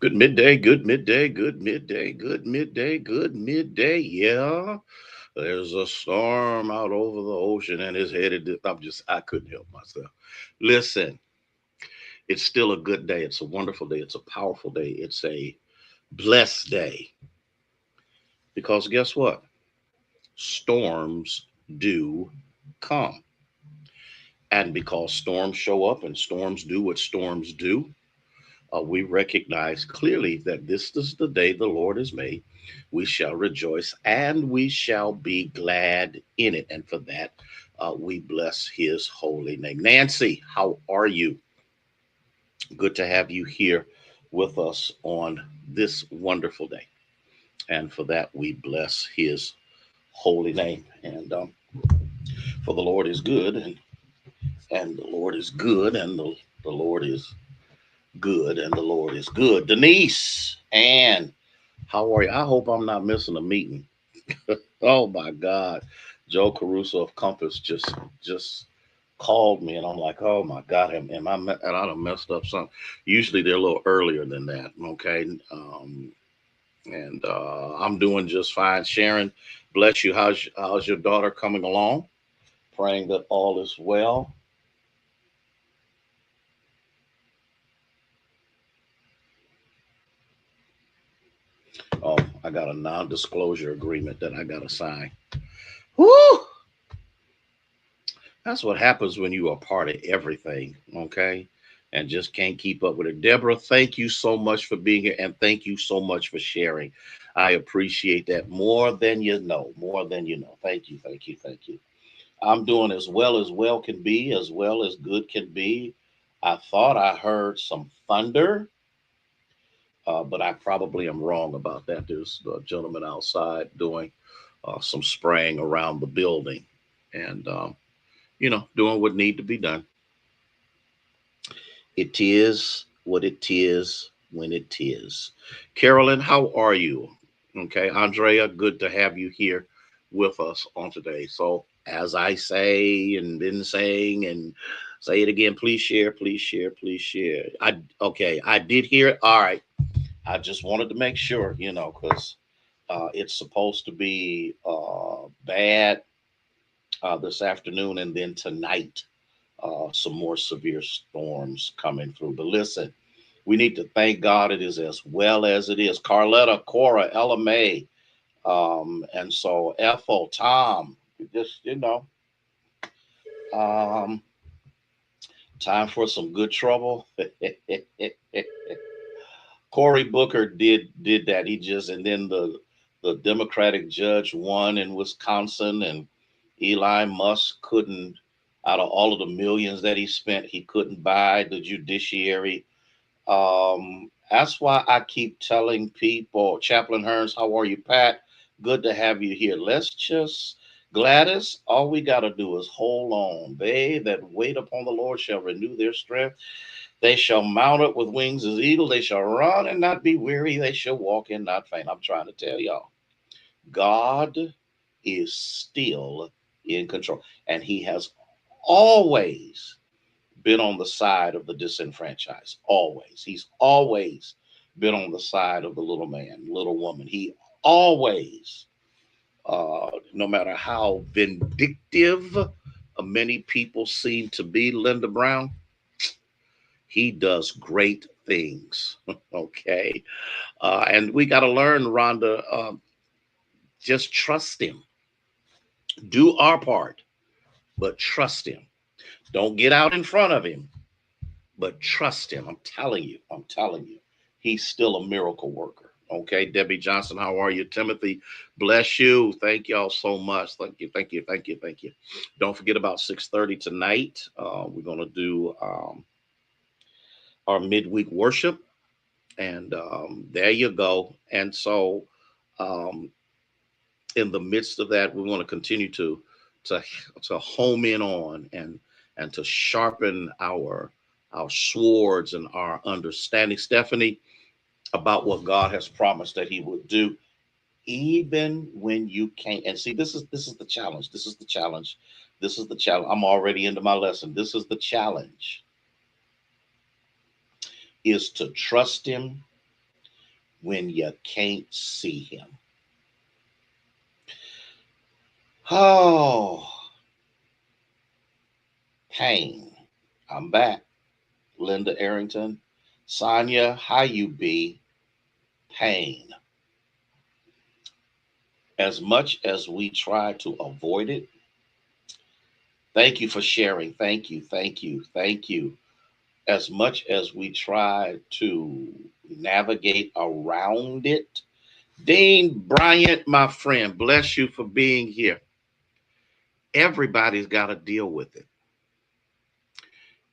Good midday, good midday, good midday, good midday, good midday. Yeah, there's a storm out over the ocean and it's headed. I couldn't help myself. Listen, it's still a good day. It's a wonderful day. It's a powerful day. It's a blessed day. Because guess what? Storms do come. And because storms show up and storms do what storms do, we recognize clearly that this is the day the Lord has made. We shall rejoice and we shall be glad in it. And for that, we bless his holy name. Nancy, how are you? Good to have you here with us on this wonderful day. And for that, we bless his holy name. And for the Lord is good, and the Lord is good, and the Lord is good, and the Lord is good. Denise, and how are you? I hope I'm not missing a meeting. Oh my God. Joe Caruso of Compass just called me and I'm like, oh my God, and I done messed up something. Usually they're a little earlier than that. Okay. And I'm doing just fine. Sharon, bless you. How's your daughter coming along? Praying that all is well. Oh, I got a non-disclosure agreement that I gotta sign. Woo! That's what happens when you are part of everything, okay? And just can't keep up with it. Deborah, thank you so much for being here and thank you so much for sharing. I appreciate that more than you know, more than you know. Thank you, thank you, thank you. I'm doing as well can be, as well as good can be. I thought I heard some thunder, but I probably am wrong about that. There's a gentleman outside doing some spraying around the building and, doing what need to be done. It is what it is when it is. Carolyn, how are you? Okay, Andrea, good to have you here with us on today. So, as I say and been saying and say it again, please share, please share, please share. I did hear it. All right. I just wanted to make sure, because it's supposed to be bad this afternoon and then tonight some more severe storms coming through. But listen, we need to thank God it is as well as it is. Carletta, Cora, Ella May, and so Ethel, Tom, just, um, time for some good trouble. Cory Booker did that. He just and then the Democratic judge won in Wisconsin, and Eli Musk couldn't. Out of all of the millions that he spent, he couldn't buy the judiciary. That's why I keep telling people, Chaplain Hearns, how are you, Pat? Good to have you here. Let's just Gladys, all we gotta do is hold on. They that wait upon the Lord shall renew their strength. They shall mount up with wings as eagles. They shall run and not be weary. They shall walk and not faint. I'm trying to tell y'all, God is still in control. And He has always been on the side of the disenfranchised. Always. He's always been on the side of the little man, little woman. He always, no matter how vindictive many people seem to be, Linda Brown, he does great things. Okay. And we got to learn, Rhonda, just trust him. Do our part, but trust him. Don't get out in front of him, but trust him. I'm telling you, he's still a miracle worker. Okay, Debbie Johnson, how are you? Timothy, bless you. Thank y'all so much. Thank you, thank you, thank you, thank you. Don't forget about 6:30 tonight. We're gonna do our midweek worship, and there you go. And so, um, in the midst of that, we want to continue to to home in on and to sharpen our swords and our understanding, Stephanie, about what God has promised that He would do, even when you can't. And see, this is the challenge. This is the challenge. This is the challenge. I'm already into my lesson. This is the challenge: is to trust Him when you can't see him. Oh, pain. I'm back. Linda Arrington. Sonia, how you be? Pain. As much as we try to avoid it, thank you for sharing. Thank you, thank you, thank you. As much as we try to navigate around it, Dean Bryant, my friend, bless you for being here. Everybody's got to deal with it.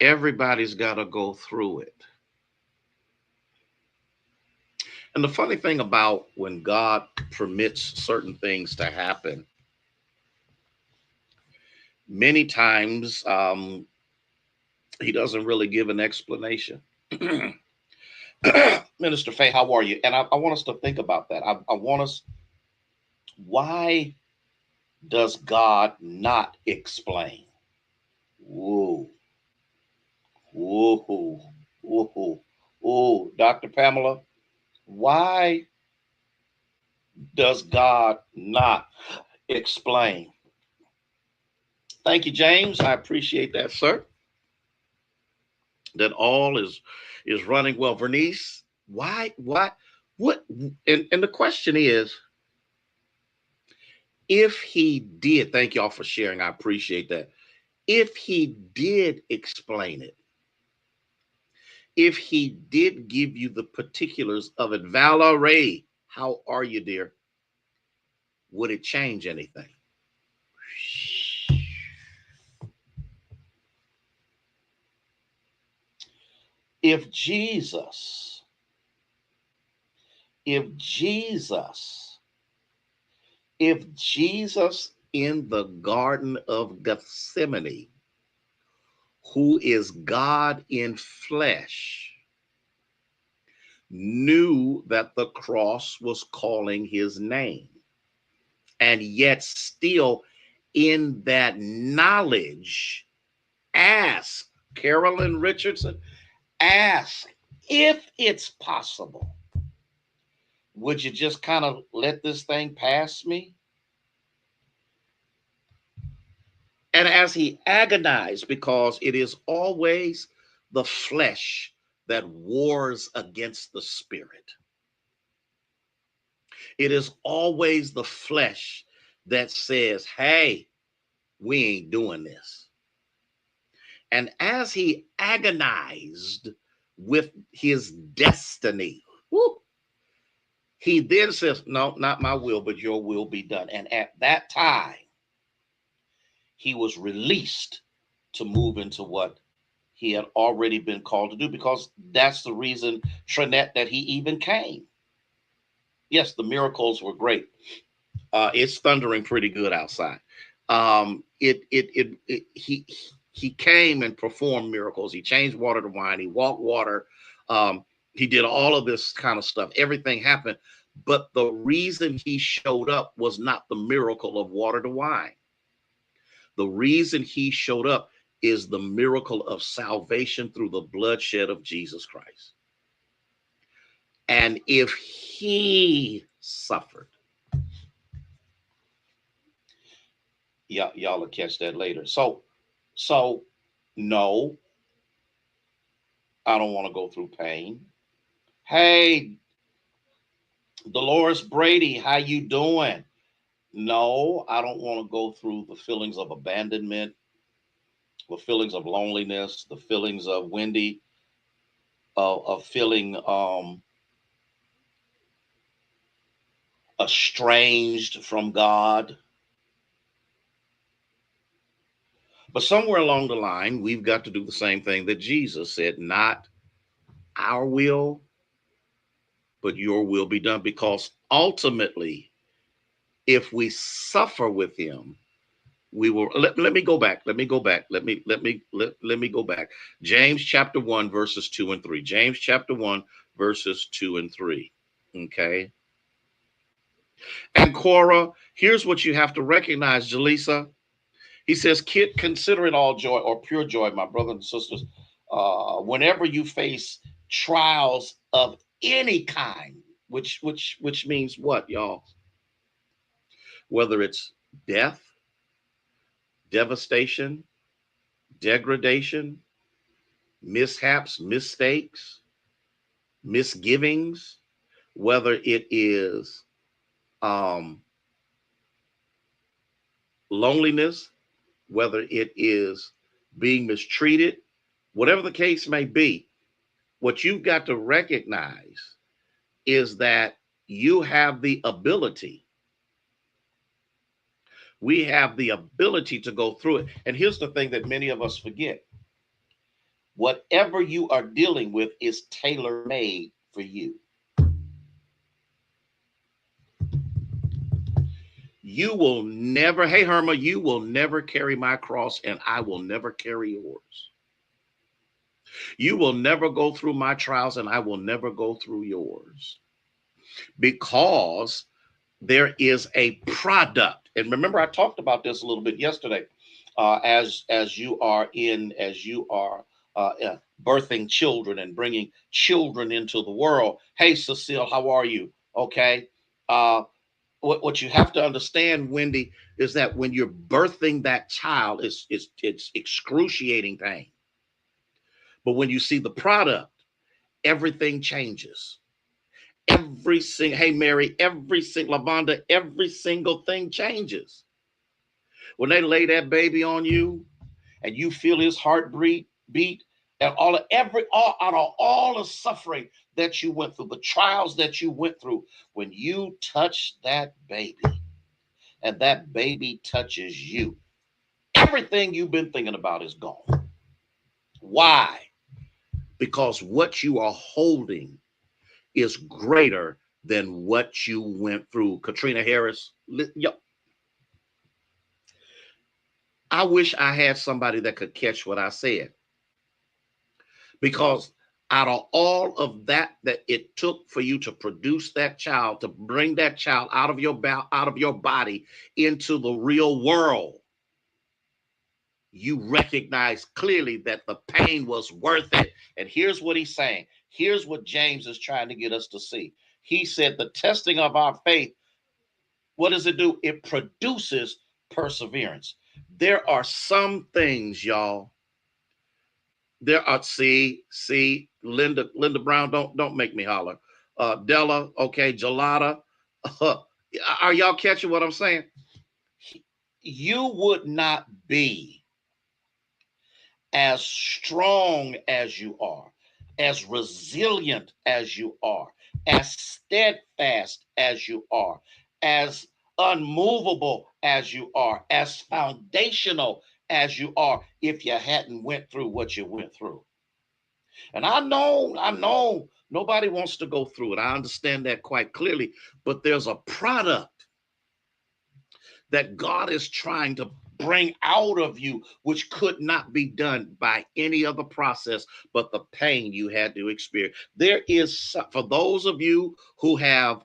Everybody's got to go through it. And the funny thing about when God permits certain things to happen, many times he doesn't really give an explanation. Minister Faye, how are you? And I want us to think about that. I want us, why does God not explain? Whoa, whoa, whoa, whoa. Dr. Pamela, why does God not explain? Thank you, James. I appreciate that, sir. That all is running well. Vernice, why, what? And the question is, if he did, thank y'all for sharing. I appreciate that. If he did explain it, if he did give you the particulars of it, Valerie, how are you, dear? Would it change anything? If Jesus, if Jesus, if Jesus in the Garden of Gethsemane, who is God in flesh, knew that the cross was calling his name, and yet still in that knowledge, ask, Carolyn Richardson, ask if it's possible. Would you just kind of let this thing pass me? And as he agonized, because it is always the flesh that wars against the spirit. It is always the flesh that says, hey, we ain't doing this. And as he agonized with his destiny, whoo, he then says, no, not my will, but your will be done. And at that time, he was released to move into what he had already been called to do, because that's the reason, Trinette, that he even came. Yes, the miracles were great. It's thundering pretty good outside. He came and performed miracles. He changed water to wine. He walked water. He did all of this kind of stuff. Everything happened. But the reason he showed up was not the miracle of water to wine. The reason he showed up is the miracle of salvation through the bloodshed of Jesus Christ. And if he suffered, y'all will catch that later. So no, I don't want to go through pain. Hey, Dolores Brady, how you doing? No, I don't want to go through the feelings of abandonment, the feelings of loneliness, the feelings of Wendy, of feeling estranged from God. But somewhere along the line, we've got to do the same thing that Jesus said, not our will, but your will be done. Because ultimately, if we suffer with him, we will. Let me go back. Let me go back. Let me go back. James chapter 1, verses 2 and 3. James chapter 1, verses 2 and 3. Okay. And Cora, here's what you have to recognize, Jaleesa. He says, kid, consider it all joy or pure joy, my brothers and sisters, whenever you face trials of any kind. which means what, y'all? Whether it's death, devastation, degradation, mishaps, mistakes, misgivings, whether it is um, loneliness, whether it is being mistreated, whatever the case may be, what you've got to recognize is that you have the ability. We have the ability to go through it. And here's the thing that many of us forget: whatever you are dealing with is tailor made for you. You will never, hey, Herma, you will never carry my cross, and I will never carry yours. You will never go through my trials, and I will never go through yours, because there is a product. And remember, I talked about this a little bit yesterday. As you are birthing children and bringing children into the world. Hey, Cecile, how are you? Okay. What you have to understand, Wendy, is that when you're birthing that child, it's excruciating pain. But when you see the product, everything changes. Every single, hey Mary, every single, Lavonda, every single thing changes. When they lay that baby on you and you feel his beat, and all out of all the suffering that you went through, the trials that you went through, when you touch that baby and that baby touches you, everything you've been thinking about is gone. Why? Because what you are holding is greater than what you went through. Katrina Harris, I wish I had somebody that could catch what I said, because out of all of that it took for you to produce that child, to bring that child out of your body into the real world, you recognize clearly that the pain was worth it. And here's what he's saying. Here's what James is trying to get us to see. He said the testing of our faith, what does it do? It produces perseverance. There are some things, y'all. There are, Linda Brown, don't make me holler. Della, okay, Gelada. Are y'all catching what I'm saying? You would not be as strong as you are, as resilient as you are, as steadfast as you are, as unmovable as you are, as foundational as you are, if you hadn't went through what you went through. And I know nobody wants to go through it. I understand that quite clearly, but there's a product that God is trying to bring out of you, which could not be done by any other process but the pain you had to experience. There is, for those of you who have,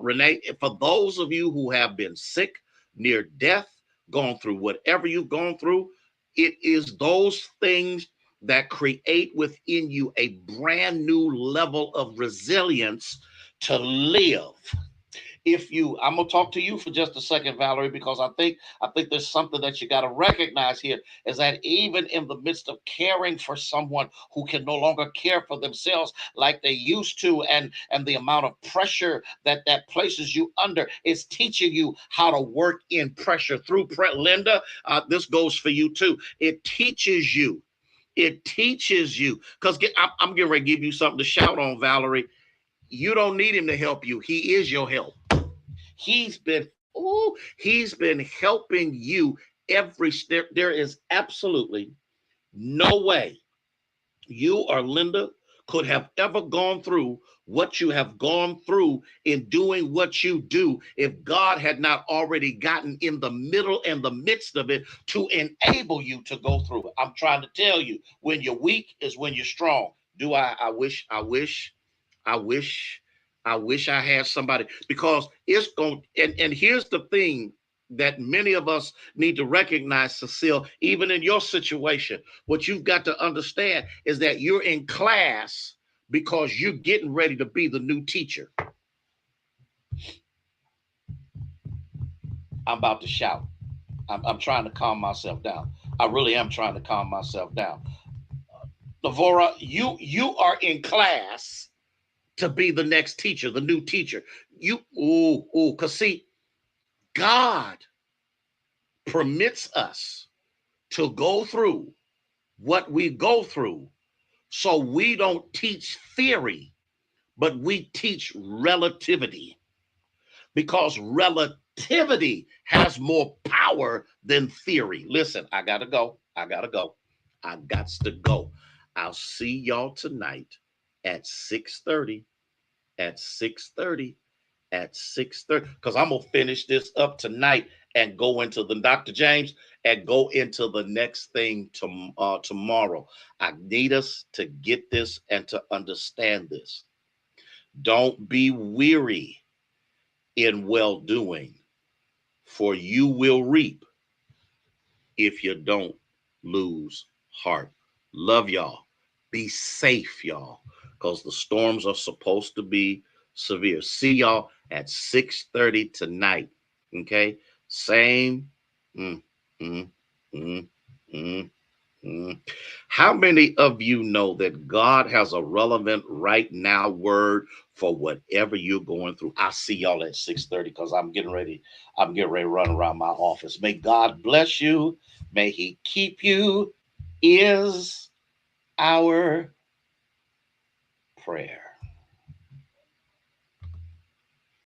Renee, for those of you who have been sick, near death, gone through whatever you've gone through, it is those things that create within you a brand new level of resilience to live. I'm gonna talk to you for just a second, Valerie, because I think there's something that you got to recognize here, is that even in the midst of caring for someone who can no longer care for themselves like they used to, and the amount of pressure that places you under, is teaching you how to work in pressure through Linda, this goes for you too. It teaches you, because I'm getting ready to give you something to shout on, Valerie. You don't need him to help you. He is your help. He's been helping you every step. There is absolutely no way you or Linda could have ever gone through what you have gone through in doing what you do if God had not already gotten in the middle and the midst of it to enable you to go through it. I'm trying to tell you, when you're weak is when you're strong. I wish I had somebody, because it's going, and here's the thing that many of us need to recognize, Cecile, even in your situation. What you've got to understand is that you're in class, because you're getting ready to be the new teacher. I'm about to shout. I'm trying to calm myself down. I really am trying to calm myself down. Lavora, you are in class to be the next teacher, the new teacher. Because see, God permits us to go through what we go through so we don't teach theory, but we teach relativity, because relativity has more power than theory. Listen, I gotta go. I gotta go. I got to go. I'll see y'all tonight at 6:30. At 6:30. At 6:30. Because I'm gonna finish this up tonight and go into the Dr. James and go into the next thing tomorrow. I need us to get this and to understand this. Don't be weary in well doing, for you will reap if you don't lose heart. Love y'all. Be safe, y'all, because the storms are supposed to be severe. See y'all at 6:30 tonight. Okay? Same. Mm, mm, mm, mm, mm. How many of you know that God has a relevant right now word for whatever you're going through? I'll see y'all at 6:30 because I'm getting ready. I'm getting ready to run around my office. May God bless you. May He keep you, is our prayer.